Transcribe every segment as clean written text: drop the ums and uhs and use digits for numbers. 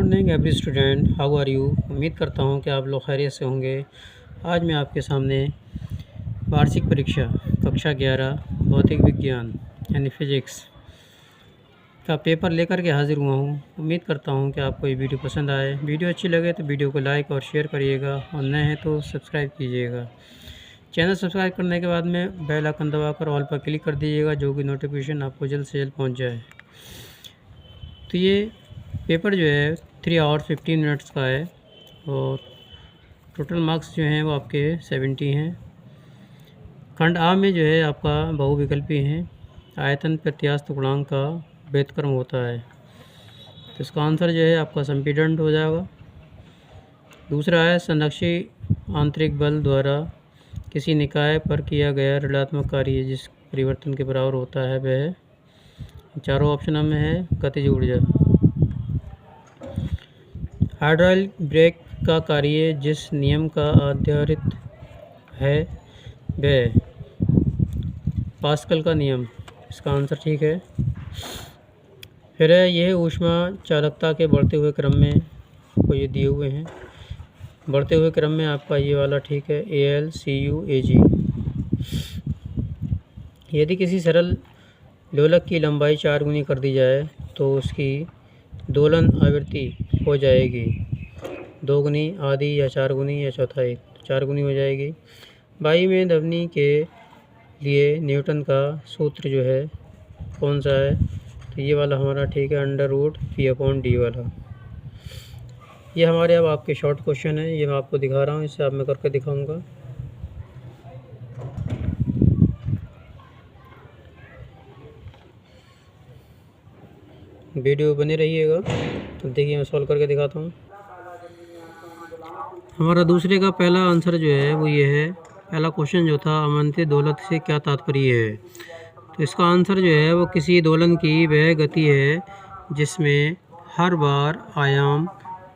Morning every student, how are you. उम्मीद करता हूँ कि आप लोग खैरियत से होंगे। आज मैं आपके सामने वार्षिक परीक्षा कक्षा 11 भौतिक विज्ञान यानी फिजिक्स का पेपर लेकर के हाजिर हुआ हूँ। उम्मीद करता हूँ कि आपको ये वीडियो पसंद आए। वीडियो अच्छी लगे तो वीडियो को लाइक और शेयर करिएगा और नए हैं तो सब्सक्राइब कीजिएगा। चैनल सब्सक्राइब करने के बाद में बेल आइकन दबाकर ऑल पर क्लिक कर दीजिएगा, जो कि नोटिफिकेशन आपको जल्द से जल्द पहुँच जाए। तो ये पेपर जो है 3 आवर्स 15 मिनट्स का है और टोटल मार्क्स जो हैं वो आपके 70 हैं। खंड आ में जो है आपका बहुविकल्पी हैं। आयतन प्रत्यास्थ गुणांक का व्युत्क्रम होता है, तो इसका आंसर जो है आपका संपीड़न हो जाएगा। दूसरा है संरक्षी आंतरिक बल द्वारा किसी निकाय पर किया गया ऋणात्मक कार्य जिस परिवर्तन के बराबर होता है वह। चारों ऑप्शन में है गतिज ऊर्जा। हाइड्रोलिक ब्रेक का कार्य जिस नियम का आधारित है वह पास्कल का नियम। इसका आंसर ठीक है। फिर है यह ऊष्मा चालकता के बढ़ते हुए क्रम में को ये दिए हुए हैं। बढ़ते हुए क्रम में आपका ये वाला ठीक है, AlCuAg। यदि किसी सरल लोलक की लंबाई 4 गुनी कर दी जाए तो उसकी दोलन आवृत्ति हो जाएगी 2 गुनी, आधी या 4 गुनी या चौथाई। 4 गुनी हो जाएगी। वायु में ध्वनि के लिए न्यूटन का सूत्र जो है कौन सा है, तो ये वाला हमारा ठीक है, √P/d वाला। ये हमारे अब आपके शॉर्ट क्वेश्चन है, ये मैं आपको दिखा रहा हूँ, इससे अब मैं करके दिखाऊंगा। वीडियो बने रहिएगा। तो देखिए मैं सॉल्व करके दिखाता हूँ। हमारा दूसरे का पहला आंसर जो है वो ये है। पहला क्वेश्चन जो था, अमान्य दोलक से क्या तात्पर्य है, तो इसका आंसर जो है वो किसी दोलन की वह गति है जिसमें हर बार आयाम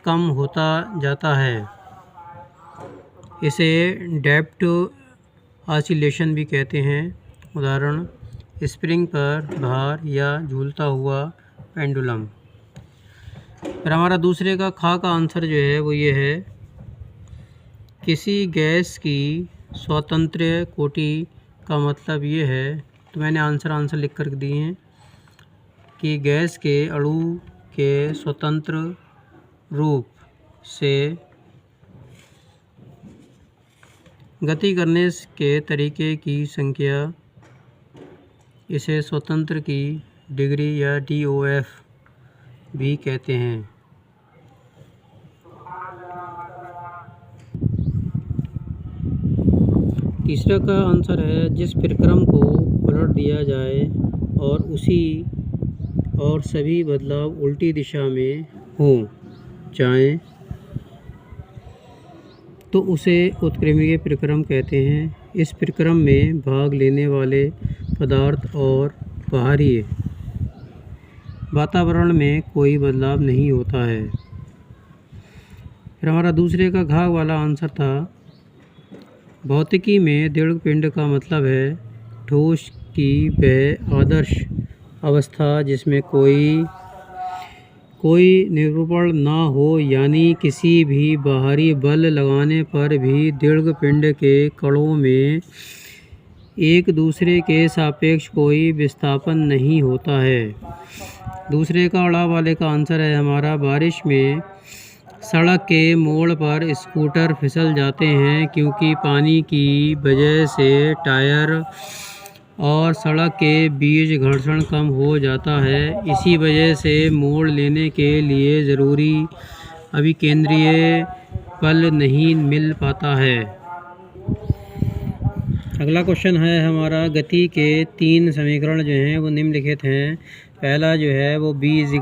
कम होता जाता है। इसे डेप्थ ऑसिलेशन भी कहते हैं। उदाहरण स्प्रिंग पर भार या झूलता हुआ पेंडुलम। फिर हमारा दूसरे का खा का आंसर जो है वो ये है, किसी गैस की स्वतंत्र कोटि का मतलब ये है, तो मैंने आंसर लिख कर दिए हैं कि गैस के अणु के स्वतंत्र रूप से गति करने के तरीके की संख्या, इसे स्वतंत्र की डिग्री या DOF भी कहते हैं। तीसरा का आंसर है, जिस प्रक्रम को पलट दिया जाए और सभी बदलाव उल्टी दिशा में हो जाएं तो उसे उत्क्रमणीय प्रक्रम कहते हैं। इस प्रक्रम में भाग लेने वाले पदार्थ और बाहरी वातावरण में कोई बदलाव नहीं होता है। फिर हमारा दूसरे का घाव वाला आंसर था, भौतिकी में दृढ़ पिंड का मतलब है ठोस की वह आदर्श अवस्था जिसमें कोई निरूपण ना हो, यानी किसी भी बाहरी बल लगाने पर भी दृढ़ पिंड के कणों में एक दूसरे के सापेक्ष कोई विस्थापन नहीं होता है। दूसरे का अड़ा वाले का आंसर है हमारा, बारिश में सड़क के मोड़ पर स्कूटर फिसल जाते हैं क्योंकि पानी की वजह से टायर और सड़क के बीच घर्षण कम हो जाता है। इसी वजह से मोड़ लेने के लिए ज़रूरी अभिकेंद्रीय बल नहीं मिल पाता है। अगला क्वेश्चन है हमारा, गति के 3 समीकरण जो हैं वो निम्नलिखित हैं। पहला जो है वो B =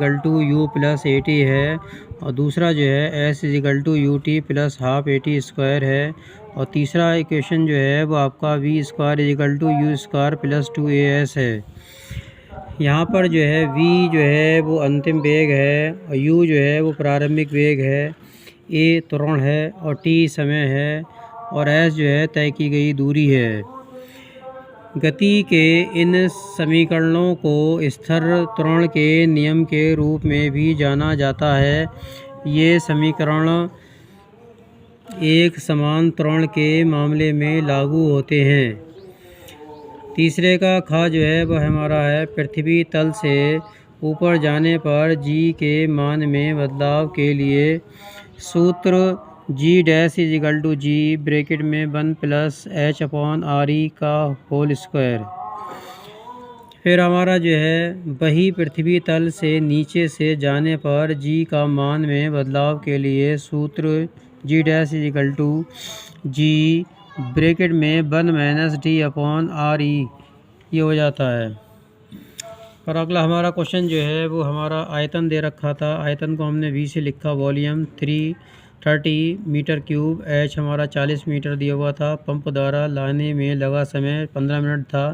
U + AT है और दूसरा जो है S = UT + ½ AT² है और तीसरा इक्वेशन जो है वो आपका V² = U² + 2AS है। यहाँ पर जो है V जो है वो अंतिम वेग है और U जो है वो प्रारंभिक वेग है, A त्वरण है और T समय है और S जो है तय की गई दूरी है। गति के इन समीकरणों को स्थिर त्वरण के नियम के रूप में भी जाना जाता है। ये समीकरण एक समान त्वरण के मामले में लागू होते हैं। तीसरे का खा जो है वह हमारा है पृथ्वी तल से ऊपर जाने पर जी के मान में बदलाव के लिए सूत्र g dash is equal to g bracket में 1 plus h upon R e का होल स्क्वायर। फिर हमारा जो है वही पृथ्वी तल से नीचे से जाने पर जी का मान में बदलाव के लिए सूत्र g dash is equal to g bracket में 1 minus d upon R e ये हो जाता है। और अगला हमारा क्वेश्चन जो है वो हमारा आयतन दे रखा था। आयतन को हमने वी से लिखा, वॉल्यूम 330 मीटर क्यूब, एच हमारा 40 मीटर दिया हुआ था। पंप द्वारा लाने में लगा समय 15 मिनट था,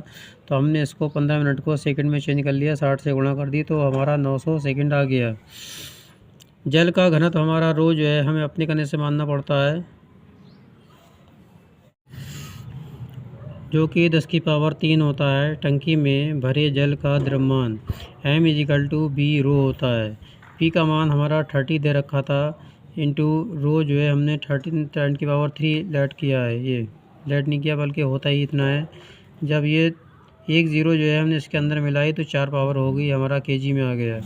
तो हमने इसको 15 मिनट को सेकंड में चेंज कर लिया, 60 से गुणा कर दी तो हमारा 900 सेकंड आ गया। जल का घनत्व हमारा रो जो है हमें अपने कहने से मानना पड़ता है, जो कि 10 की पावर 3 होता है। टंकी में भरे जल का द्रव्यमान m is equal to V rho होता है। p का मान हमारा 30 दे रखा था, इंटू रो जो है हमने 10 की पावर 3 लेट किया है। ये लेट नहीं किया बल्कि होता ही इतना है। जब ये 1 0 जो है हमने इसके अंदर मिलाई तो 4 पावर हो गई, हमारा केजी में आ गया।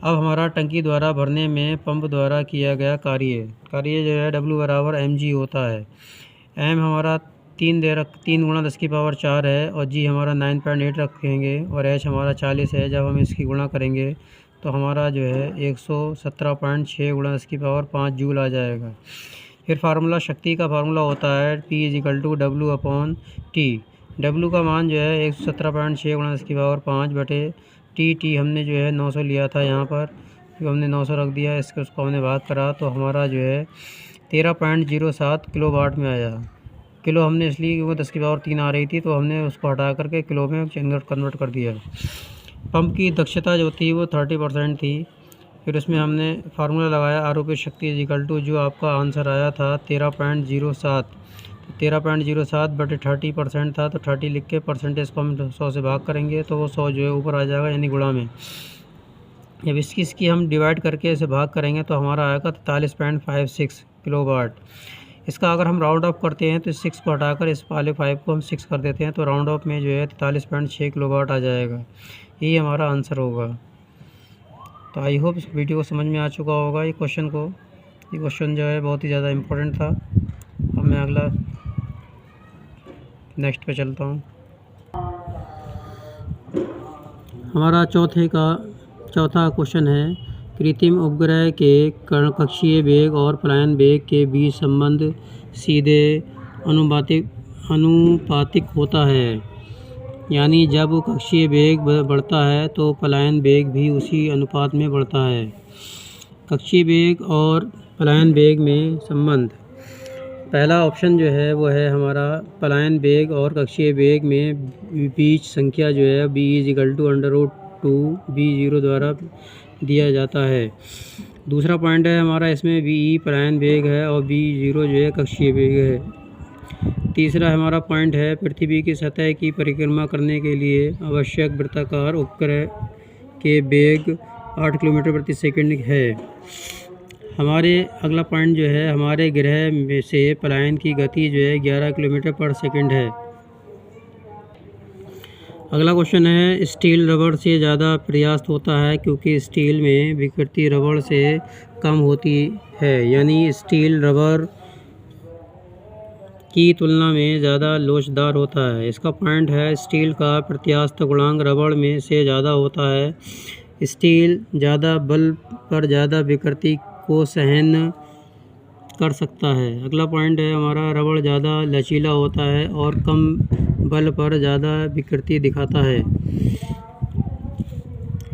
अब हमारा टंकी द्वारा भरने में पंप द्वारा किया गया कार्य जो है W बराबर mg होता है। m हमारा 3 गुणा 10 की पावर 4 है और जी हमारा 9.8 रखेंगे और h हमारा 40 है। जब हम इसकी गुणा करेंगे तो हमारा जो है 117.6 गुणा 10 की पावर 5 जूल आ जाएगा। फिर फार्मूला शक्ति का फार्मूला होता है P is equal to W upon T. W का मान जो है 117.6 गुणा 10 की पावर 5 बटे टी हमने जो है 900 लिया था, यहाँ पर जो हमने 900 रख दिया, उसको हमने भाग करा तो हमारा जो है 13.07 किलो वाट में आया। किलो हमने इसलिए क्योंकि 10 की पावर 3 आ रही थी तो हमने उसको हटा करके किलो में कन्वर्ट कर दिया। पंप की दक्षता जो थी वो 30% थी। फिर उसमें हमने फार्मूला लगाया आरोपित शक्ति इज इक्वल टू, जो आपका आंसर आया था 13.07, तो 13.07 बटे 30% था तो 30 लिख के परसेंटेज को हम 100 से भाग करेंगे तो वो 100 जो है ऊपर आ जाएगा, यानी गुणा में। जब इसकी हम डिवाइड करके इसे भाग करेंगे तो हमारा आएगा 43.56 किलो वाट। इसका अगर हम राउंड ऑफ करते हैं तो इस 6 को हटाकर इस वाले 5 को हम 6 कर देते हैं तो राउंड ऑफ में जो है 43.6 किलो वाट आ जाएगा। यही हमारा आंसर होगा। तो आई होप इस वीडियो को समझ में आ चुका होगा। ये क्वेश्चन जो है बहुत ही ज़्यादा इम्पोर्टेंट था। अब मैं अगला नेक्स्ट पे चलता हूँ। हमारा चौथा क्वेश्चन है, कृत्रिम उपग्रह के कक्षीय वेग और पलायन वेग के बीच संबंध सीधे अनुपातिक होता है, यानी जब कक्षीय वेग बढ़ता है तो पलायन वेग भी उसी अनुपात में बढ़ता है। कक्षीय वेग और पलायन वेग में संबंध, पहला ऑप्शन जो है वो है हमारा पलायन वेग और कक्षीय वेग में बीच संख्या जो है b is equal to √2 b0 द्वारा दिया जाता है। दूसरा पॉइंट है हमारा इसमें ve पलायन वेग है और b0 जो है कक्षीय वेग है। तीसरा हमारा पॉइंट है पृथ्वी की सतह की परिक्रमा करने के लिए आवश्यक वृत्ताकार उपग्रह के वेग 8 किलोमीटर प्रति सेकंड है। हमारे अगला पॉइंट जो है हमारे ग्रह में से पलायन की गति जो है 11 किलोमीटर पर सेकंड है। अगला क्वेश्चन है, स्टील रबड़ से ज़्यादा प्रयास्त होता है क्योंकि स्टील में विकृति रबड़ से कम होती है, यानी स्टील रबड़ की तुलना में ज़्यादा लोचदार होता है। इसका पॉइंट है स्टील का प्रत्यास्थ गुणांक रबड़ में से ज़्यादा होता है। स्टील ज़्यादा बल पर ज़्यादा विकृति को सहन कर सकता है। अगला पॉइंट है हमारा रबड़ ज़्यादा लचीला होता है और कम बल पर ज़्यादा विकृति दिखाता है।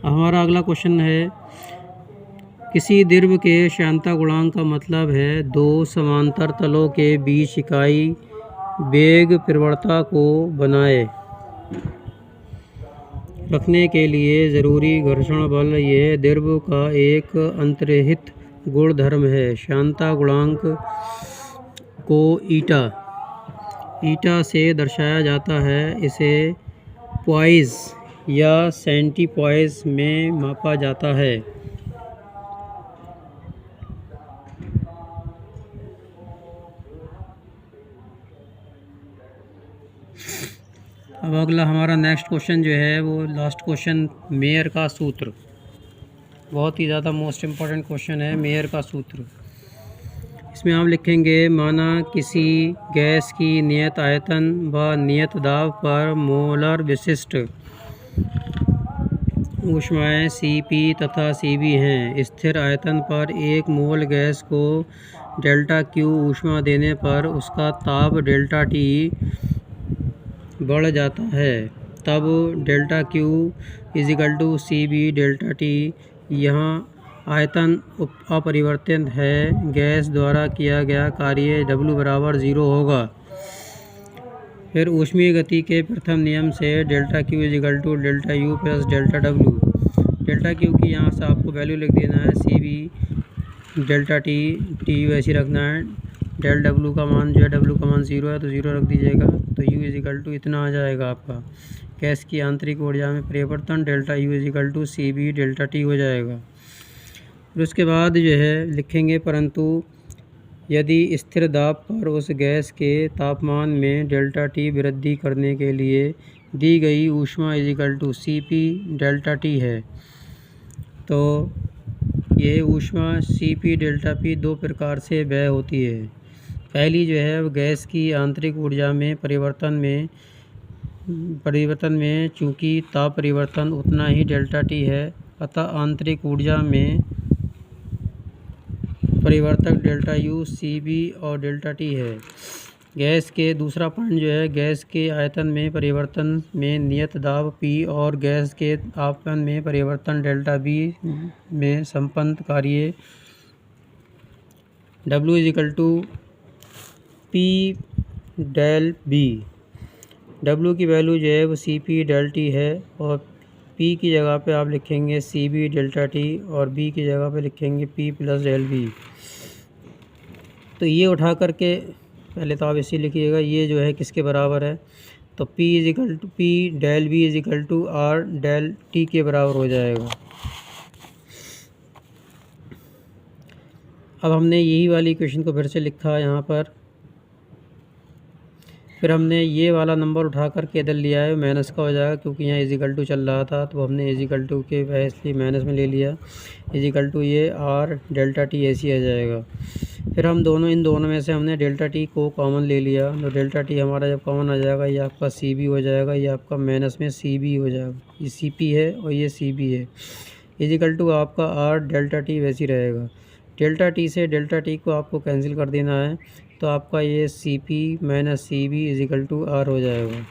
हमारा अगला क्वेश्चन है, किसी द्रव्य के श्यानता गुणांक का मतलब है दो समांतर तलों के बीच इकाई वेग प्रवणता को बनाए रखने के लिए ज़रूरी घर्षण बल। यह द्रव्य का एक अंतर्निहित गुणधर्म है। श्यानता गुणांक को ईटा से दर्शाया जाता है। इसे पॉइस या सेंटीपॉइस में मापा जाता है। अब अगला हमारा नेक्स्ट क्वेश्चन जो है वो लास्ट क्वेश्चन, मेयर का सूत्र। बहुत ही ज़्यादा मोस्ट इम्पॉर्टेंट क्वेश्चन है मेयर का सूत्र। इसमें आप लिखेंगे, माना किसी गैस की नियत आयतन व नियत दाब पर मोलर विशिष्ट ऊष्माएं Cp तथा Cv हैं। स्थिर आयतन पर एक मोल गैस को डेल्टा Q ऊष्मा देने पर उसका ताप डेल्टा T बढ़ जाता है। तब delta Q = Cv delta T। यहाँ आयतन अपरिवर्तित है। गैस द्वारा किया गया कार्य W = 0 होगा। फिर ऊष्मीय गति के प्रथम नियम से delta Q = delta U plus delta W। Delta Q की यहाँ से आपको वैल्यू लिख देना है, Cv डेल्टा T वैसे रखना है। डेल W का मान जो है, W का मान 0 है तो 0 रख दीजिएगा। तो U = इतना आ जाएगा आपका। गैस की आंतरिक ऊर्जा में परिवर्तन delta U = Cv delta T हो जाएगा। फिर उसके बाद जो है लिखेंगे, परंतु यदि स्थिर दाब पर उस गैस के तापमान में डेल्टा T वृद्धि करने के लिए दी गई ऊष्मा = Cp डेल्टा T है, तो ये ऊष्मा Cp डेल्टा P दो प्रकार से व्यय होती है। पहली जो है वो गैस की आंतरिक ऊर्जा में परिवर्तन में चूँकि ताप परिवर्तन उतना ही डेल्टा T है, अतः आंतरिक ऊर्जा में परिवर्तक डेल्टा U, Cv और डेल्टा T है। गैस के दूसरा पॉइंट जो है, गैस के आयतन में परिवर्तन में नियत दाब P और गैस के तापमान में परिवर्तन डेल्टा B में संपन्न कार्य W = P del B। W की वैल्यू जो है वो Cp डेल T है और P की जगह पे आप लिखेंगे Cv डेल्टा T और B की जगह पे लिखेंगे P प्लस डेल B। तो ये उठा करके पहले तो आप इसे लिखिएगा, ये जो है किसके बराबर है, तो P del B = R del T के बराबर हो जाएगा। अब हमने यही वाली इक्वेशन को फिर से लिखा है यहाँ पर। फिर हमने ये वाला नंबर उठा करके इधर लिया है, माइनस का हो जाएगा क्योंकि यहाँ = चल रहा था, तो हमने = के वैसे माइनस में ले लिया। ये R डेल्टा T ऐसी आ जाएगा। फिर हम इन दोनों में से हमने डेल्टा T को कॉमन ले लिया, तो डेल्टा T हमारा जब कॉमन आ जाएगा, ये आपका Cb हो जाएगा, ये आपका माइनस में Cb हो जाएगा। ये Cp है और ये Cb है। आपका R डेल्टा T वैसी रहेगा। डेल्टा T से डेल्टा T को आपको कैंसिल कर देना है, तो आपका ये Cp माइनस Cb = R हो जाएगा।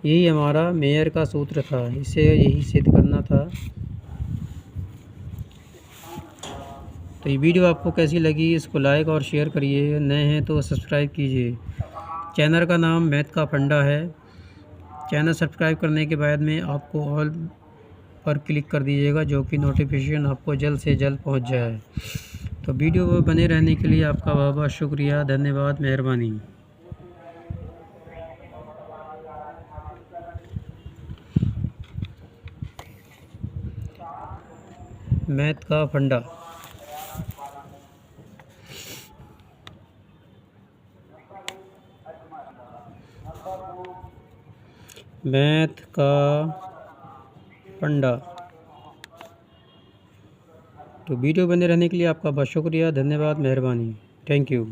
यही हमारा मेयर का सूत्र था, इसे यही सिद्ध करना था। तो ये वीडियो आपको कैसी लगी, इसको लाइक और शेयर करिए। नए हैं तो सब्सक्राइब कीजिए। चैनल का नाम मैथ का फंडा है। चैनल सब्सक्राइब करने के बाद में आपको ऑल पर क्लिक कर दीजिएगा, जो कि नोटिफिकेशन आपको जल्द से जल्द पहुंच जाए। तो वीडियो में बने रहने के लिए आपका बहुत बहुत शुक्रिया, धन्यवाद, मेहरबानी। मैथ का फंडा। मैथ का फंडा। तो वीडियो बने रहने के लिए आपका बहुत शुक्रिया, धन्यवाद, मेहरबानी। Thank you.